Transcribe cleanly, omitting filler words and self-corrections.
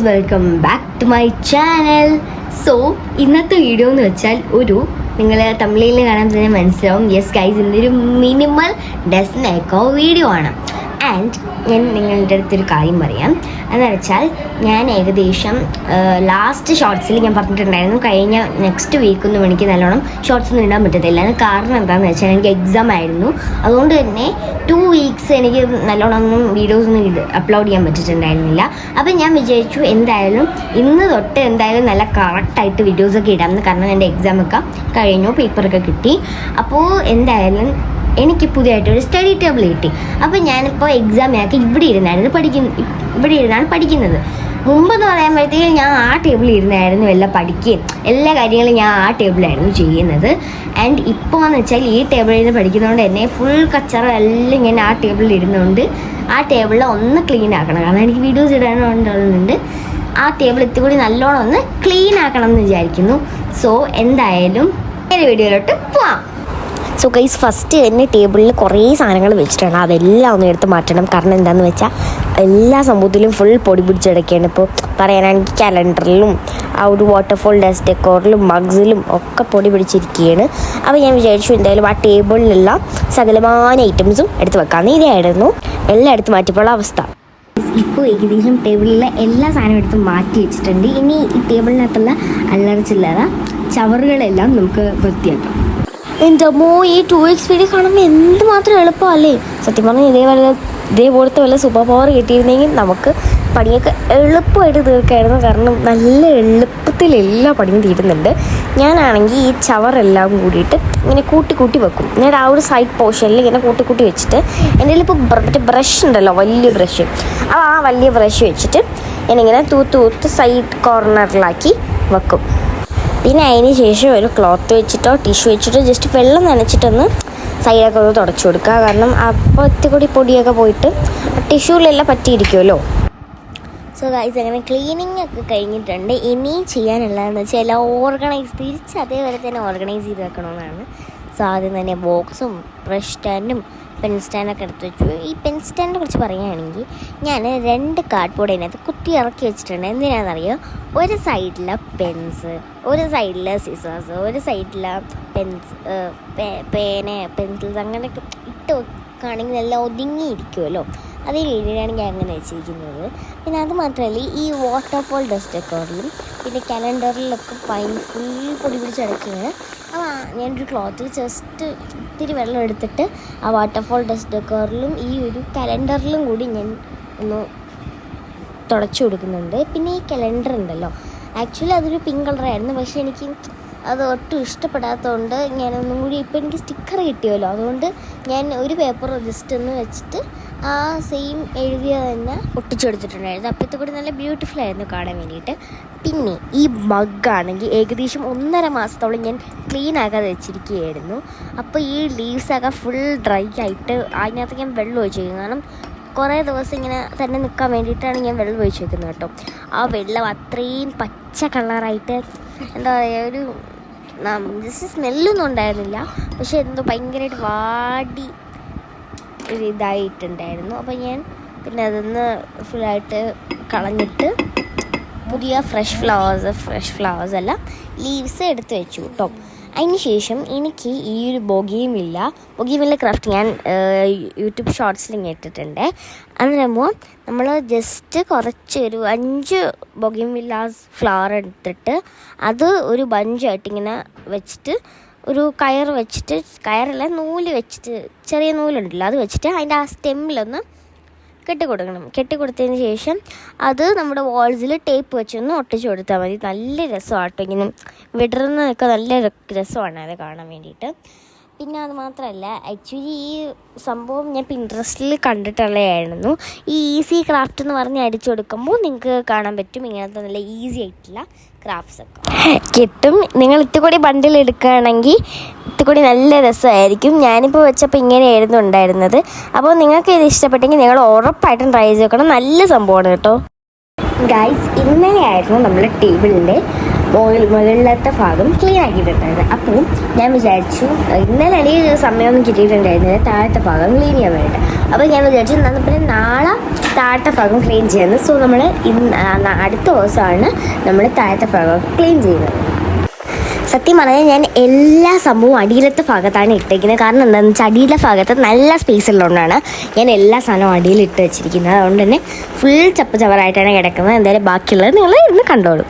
Welcome back to my channel. So ഇന്നത്തെ video എന്ന് വെച്ചാൽ നിങ്ങൾ തമിഴിൽ കാണാൻ തന്നെ മനസ്സിലാവും. യെസ് ഗൈസ്, ഇന്നൊരു മിനിമൽ ഡെസ്ക് മേക്കോവർ വീഡിയോ ആണ്. ആൻഡ് ഞാൻ നിങ്ങളുടെ അടുത്തൊരു കാര്യം പറയാം. എന്ന് വെച്ചാൽ ഞാൻ ഏകദേശം ലാസ്റ്റ് ഷോർട്സിൽ ഞാൻ പറഞ്ഞിട്ടുണ്ടായിരുന്നു കഴിഞ്ഞ നെക്സ്റ്റ് വീക്കൊന്നും എനിക്ക് നല്ലോണം ഷോർട്സ് ഒന്നും ഇടാൻ പറ്റത്തില്ല. അതിന് കാരണം എന്താണെന്ന് വെച്ചാൽ എനിക്ക് എക്സാം ആയിരുന്നു. അതുകൊണ്ട് തന്നെ 2 വീക്സ് എനിക്ക് നല്ലോണം ഒന്നും വീഡിയോസ് ഒന്നും അപ്ലോഡ് ചെയ്യാൻ പറ്റിയിട്ടുണ്ടായിരുന്നില്ല. അപ്പം ഞാൻ വിചാരിച്ചു എന്തായാലും ഇന്ന് തൊട്ട് എന്തായാലും നല്ല കറക്റ്റായിട്ട് വീഡിയോസൊക്കെ ഇടാമെന്ന്. കാരണം എൻ്റെ എക്സാമൊക്കെ കഴിഞ്ഞു, പേപ്പറൊക്കെ കിട്ടി. അപ്പോൾ എന്തായാലും എനിക്ക് പുതിയതായിട്ടൊരു സ്റ്റഡി ടേബിൾ കിട്ടി. അപ്പോൾ ഞാനിപ്പോൾ എക്സാമിനൊക്കെ ഇവിടെ ഇരുന്നാണ് പഠിക്കുന്നത്. മുമ്പെന്ന് പറയുമ്പോഴത്തേക്കും ഞാൻ ആ ടേബിളിൽ ഇരുന്നായിരുന്നു എല്ലാം പഠിക്കുകയും എല്ലാ കാര്യങ്ങളും ഞാൻ ആ ടേബിളായിരുന്നു ചെയ്യുന്നത്. ആൻഡ് ഇപ്പോൾ എന്ന് വെച്ചാൽ ഈ ടേബിളിൽ നിന്ന് പഠിക്കുന്നതുകൊണ്ട് തന്നെ ഫുൾ കച്ചറ എല്ലാം ഇങ്ങനെ ആ ടേബിളിൽ ഇരുന്നുകൊണ്ട് ആ ടേബിളിൽ ഒന്ന് ക്ലീൻ ആക്കണം. കാരണം എനിക്ക് വീഡിയോസ് ഇടാനുണ്ട്. ആ ടേബിൾ ഇത്തിരി നല്ലോണം ഒന്ന് ക്ലീൻ ആക്കണം എന്ന് വിചാരിക്കുന്നു. സോ എന്തായാലും ഈ വീഡിയോയിലോട്ട് പോവാം. സോ ഗൈസ്, ഫസ്റ്റ് തന്നെ ടേബിളിൽ കുറേ സാധനങ്ങൾ വെച്ചിട്ടാണ്. അതെല്ലാം ഒന്ന് എടുത്ത് മാറ്റണം. കാരണം എന്താണെന്ന് വെച്ചാൽ എല്ലാ സംഭവത്തിലും ഫുൾ പൊടി പിടിച്ചെടുക്കുകയാണ്. ഇപ്പോൾ പറയാനാണെങ്കിൽ കലണ്ടറിലും ആ ഒരു വാട്ടർഫോൾ ഡസ്റ്റ് ഡെക്കോറിലും മഗ്സിലും ഒക്കെ പൊടി പിടിച്ചിരിക്കുകയാണ്. അപ്പോൾ ഞാൻ വിചാരിച്ചു എന്തായാലും ആ ടേബിളിലുള്ള സകലമായ ഐറ്റംസും എടുത്ത് വെക്കാമെന്ന്. ഇതായിരുന്നു എല്ലാം എടുത്ത് മാറ്റിയപ്പോൾ അവസ്ഥ. ഇപ്പോൾ ഏകദേശം ടേബിളിലെ എല്ലാ സാധനവും എടുത്ത് മാറ്റി വെച്ചിട്ടുണ്ട്. ഇനി ഈ ടേബിളിനകത്തുള്ള അല്ലറ ചില്ലറ ചവറുകളെല്ലാം നമുക്ക് വൃത്തിയാക്കാം. എൻ്റെ അമ്മോ, ഈ 2 വീക്സ് വീഡിയോ കാണുമ്പോൾ എന്തുമാത്രം എളുപ്പമല്ലേ. സത്യം പറഞ്ഞാൽ ഇതേപോലത്തെ വല്ല സൂപ്പർ പവർ കിട്ടിയിരുന്നെങ്കിൽ നമുക്ക് പണിയൊക്കെ എളുപ്പമായിട്ട് തീർക്കായിരുന്നു. കാരണം നല്ല എളുപ്പത്തിൽ എല്ലാ പണിയും തീരുന്നുണ്ട്. ഞാനാണെങ്കിൽ ഈ ചവറെല്ലാം കൂടിയിട്ട് ഇങ്ങനെ കൂട്ടി വെക്കും. എന്നിട്ട് ആ ഒരു സൈഡ് പോർഷനിൽ ഇങ്ങനെ കൂട്ടി വെച്ചിട്ട് എൻ്റെ കയ്യിൽ ഇപ്പോൾ മറ്റേ ബ്രഷ് ഉണ്ടല്ലോ, വലിയ ബ്രഷ്. അപ്പോൾ ആ വലിയ ബ്രഷ് വെച്ചിട്ട് ഞാനിങ്ങനെ തൂത്ത് സൈഡ് കോർണറിലാക്കി വെക്കും. പിന്നെ അതിന് ശേഷം ഒരു ക്ലോത്ത് വെച്ചിട്ടോ ടിഷ്യൂ വെച്ചിട്ടോ ജസ്റ്റ് വെള്ളം നനച്ചിട്ടൊന്ന് സൈഡൊക്കെ ഒന്ന് തുടച്ചു കൊടുക്കുക. കാരണം അപ്പോൾ ഒത്തിരി പൊടിയൊക്കെ പോയിട്ട് ടിഷ്യൂലെല്ലാം പറ്റിയിരിക്കുമല്ലോ. സോ ഗൈസ്, അങ്ങനെ ക്ലീനിങ് ഒക്കെ കഴിഞ്ഞിട്ടുണ്ട്. ഇനി ചെയ്യാനുള്ളതെന്ന് വെച്ചാൽ എല്ലാം തിരിച്ച് അതേപോലെ തന്നെ ഓർഗനൈസ് ചെയ്ത് വെക്കണമെന്നാണ്. സോ ആദ്യം തന്നെ ബോക്സും ബ്രഷ് സ്റ്റാൻഡും പെൻ സ്റ്റാൻഡൊക്കെ എടുത്ത് വെച്ചു. ഈ പെൻ സ്റ്റാൻഡിനെ കുറിച്ച് പറയുകയാണെങ്കിൽ ഞാൻ 2 കാർഡ്ബോർഡ് അതിനകത്ത് കുത്തി ഇറക്കി വെച്ചിട്ടുണ്ട്. എന്തിനാണെന്നറിയോ? ഒരു സൈഡിൽ പെൻസ്, ഒരു സൈഡിൽ സിസേഴ്സ്, ഒരു സൈഡിൽ പെൻസിൽസ് അങ്ങനെയൊക്കെ ഇട്ട് വെക്കുകയാണെങ്കിൽ എല്ലാം ഒതുങ്ങിയിരിക്കുമല്ലോ. അതേ രീതിയിലാണ് ഞാൻ അങ്ങനെ വെച്ചിരിക്കുന്നത്. പിന്നെ അത് മാത്രമല്ല, ഈ വാട്ടർഫോൾ ഡസ്റ്റ് ഡെക്കോറിലും പിന്നെ കലണ്ടറിലൊക്കെ ഫുൾ പൊടി പിടിച്ചടക്കുകയാണ്. അപ്പോൾ ഞാനൊരു ക്ലോത്തിൽ ജസ്റ്റ് ഇത്തിരി വെള്ളം എടുത്തിട്ട് ആ വാട്ടർഫോൾ ഡസ്റ്റ് ഡെക്കോറിലും ഈ ഒരു കലണ്ടറിലും കൂടി ഞാൻ ഒന്ന് തുടച്ചു കൊടുക്കുന്നുണ്ട്. പിന്നെ ഈ കലണ്ടർ ഉണ്ടല്ലോ, ആക്ച്വലി അതൊരു പിങ്ക് കളറായിരുന്നു. പക്ഷേ എനിക്ക് അത് ഒട്ടും ഇഷ്ടപ്പെടാത്തതുകൊണ്ട് ഞാനൊന്നും കൂടി ഇപ്പോൾ എനിക്ക് സ്റ്റിക്കർ കിട്ടിയല്ലോ, അതുകൊണ്ട് ഞാൻ ഒരു പേപ്പർ ജസ്റ്റ് ഒന്ന് വെച്ചിട്ട് ആ സെയിം എഴുതിയ തന്നെ ഒട്ടിച്ചെടുത്തിട്ടുണ്ടായിരുന്നു. അപ്പോഴത്തെ കൂടി നല്ല ബ്യൂട്ടിഫുൾ ആയിരുന്നു കാണാൻ വേണ്ടിയിട്ട്. പിന്നെ ഈ മഗ്ഗാണെങ്കിൽ ഏകദേശം 1.5 മാസത്തോളം ഞാൻ ക്ലീൻ ആക്കാതെ വെച്ചിരിക്കുകയായിരുന്നു. അപ്പോൾ ഈ ലീവ്സൊക്കെ ഫുൾ ഡ്രൈ ആയിട്ട് അതിനകത്ത് ഞാൻ വെള്ളം ഒഴിച്ചു വയ്ക്കും. കാരണം കുറേ ദിവസം ഇങ്ങനെ തന്നെ നിൽക്കാൻ വേണ്ടിയിട്ടാണ് ഞാൻ വെള്ളം ഒഴിച്ച് വെക്കുന്നത് കേട്ടോ. ആ വെള്ളം അത്രയും പച്ച കളറായിട്ട് എന്താ പറയുക, ഒരു ജസ്റ്റ് സ്മെല്ലൊന്നും ഉണ്ടായിരുന്നില്ല. പക്ഷെ എന്തോ ഭയങ്കരമായിട്ട് വാടി ഒരു ഇതായിട്ടുണ്ടായിരുന്നു. അപ്പോൾ ഞാൻ പിന്നെ അതൊന്ന് ഫുള്ളായിട്ട് കളഞ്ഞിട്ട് പുതിയ ഫ്രഷ് ഫ്ലവേഴ്സ് അല്ല ലീവ്സ് എടുത്ത് വെച്ചു കേട്ടോ. അതിന് ശേഷം എനിക്ക് ഈ ഒരു ബൊഗീമില്ല ക്രാഫ്റ്റ് ഞാൻ യൂട്യൂബ് ഷോർട്സിലും കേട്ടിട്ടുണ്ട്. അന്നേരമ്പോൾ നമ്മൾ ജസ്റ്റ് കുറച്ച് 5 ബൊഗീമില്ലാസ് ഫ്ലവർ എടുത്തിട്ട് അത് ഒരു ബഞ്ചായിട്ട് ഇങ്ങനെ വെച്ചിട്ട് ഒരു നൂല് വെച്ചിട്ട് ചെറിയ നൂലുണ്ടല്ലോ അത് വെച്ചിട്ട് അതിൻ്റെ ആ സ്റ്റെമ്മിലൊന്ന് കെട്ടിക്കൊടുത്തതിന് ശേഷം അത് നമ്മുടെ വാൾസിൽ ടേപ്പ് വെച്ചൊന്ന് ഒട്ടിച്ച് കൊടുത്താൽ മതി. നല്ല രസമാട്ടോ, ഇങ്ങനെ വിടർന്നതൊക്കെ നല്ല രസമാണ് അത് കാണാൻ വേണ്ടിയിട്ട്. പിന്നെ അത് മാത്രമല്ല, ആക്ച്വലി ഈ സംഭവം ഞാൻ പിൻട്രസ്റ്റിൽ കണ്ടിട്ടുള്ളതായിരുന്നു. ഈ ഈസി ക്രാഫ്റ്റ് എന്ന് പറഞ്ഞ് അടിച്ചു കൊടുക്കുമ്പോൾ നിങ്ങൾക്ക് കാണാൻ പറ്റും ഇങ്ങനത്തെ നല്ല ഈസി ആയിട്ടുള്ള ക്രാഫ്റ്റ്സ് ഒക്കെ കിട്ടും. നിങ്ങൾ ഇത്തിരി ബണ്ടിൽ എടുക്കുകയാണെങ്കിൽ ഇത്തിരി നല്ല രസമായിരിക്കും. ഞാനിപ്പോൾ വെച്ചപ്പോൾ ഇങ്ങനെയായിരുന്നു ഉണ്ടായിരുന്നത്. അപ്പോൾ നിങ്ങൾക്ക് ഇത് ഇഷ്ടപ്പെട്ടെങ്കിൽ നിങ്ങൾ ഉറപ്പായിട്ടും ട്രൈ ചെയ്ത് നോക്കണം. നല്ല സംഭവമാണ് കേട്ടോ. ഗൈസ്, ഇന്നലെയായിരുന്നു നമ്മുടെ ടേബിളിൻ്റെ മുകളിലത്തെ ഭാഗം ക്ലീൻ ആക്കിയിട്ടുണ്ടായത്. അപ്പോൾ ഞാൻ വിചാരിച്ചു ഇന്നലെ എനിക്ക് സമയമൊന്നും കിട്ടിയിട്ടുണ്ടായിരുന്നില്ല താഴത്തെ ഭാഗം ക്ലീൻ ചെയ്യാൻ വേണ്ടിയിട്ട്. അപ്പോൾ ഞാൻ വിചാരിച്ചു എന്നാൽ പിന്നെ നാളെ താഴത്തെ ഭാഗം ക്ലീൻ ചെയ്യുന്നത്. സോ നമ്മൾ അടുത്ത ദിവസമാണ് നമ്മൾ താഴത്തെ ഭാഗം ക്ലീൻ ചെയ്യുന്നത്. സത്യം പറഞ്ഞാൽ ഞാൻ എല്ലാ സംഭവവും അടിയിലത്തെ ഭാഗത്താണ് ഇട്ടേക്കുന്നത്. കാരണം എന്താണെന്ന് വെച്ചാൽ അടിയിലെ ഭാഗത്ത് നല്ല സ്പേസ് ഉള്ളതുകൊണ്ടാണ് ഞാൻ എല്ലാ സാധനവും അടിയിൽ ഇട്ട് വെച്ചിരിക്കുന്നത്. അതുകൊണ്ട് തന്നെ ഫുൾ ചപ്പ് ചവറായിട്ടാണ് കിടക്കുന്നത്. എന്തായാലും ബാക്കിയുള്ളത് നിങ്ങൾ ഇന്ന് കണ്ടോളൂ.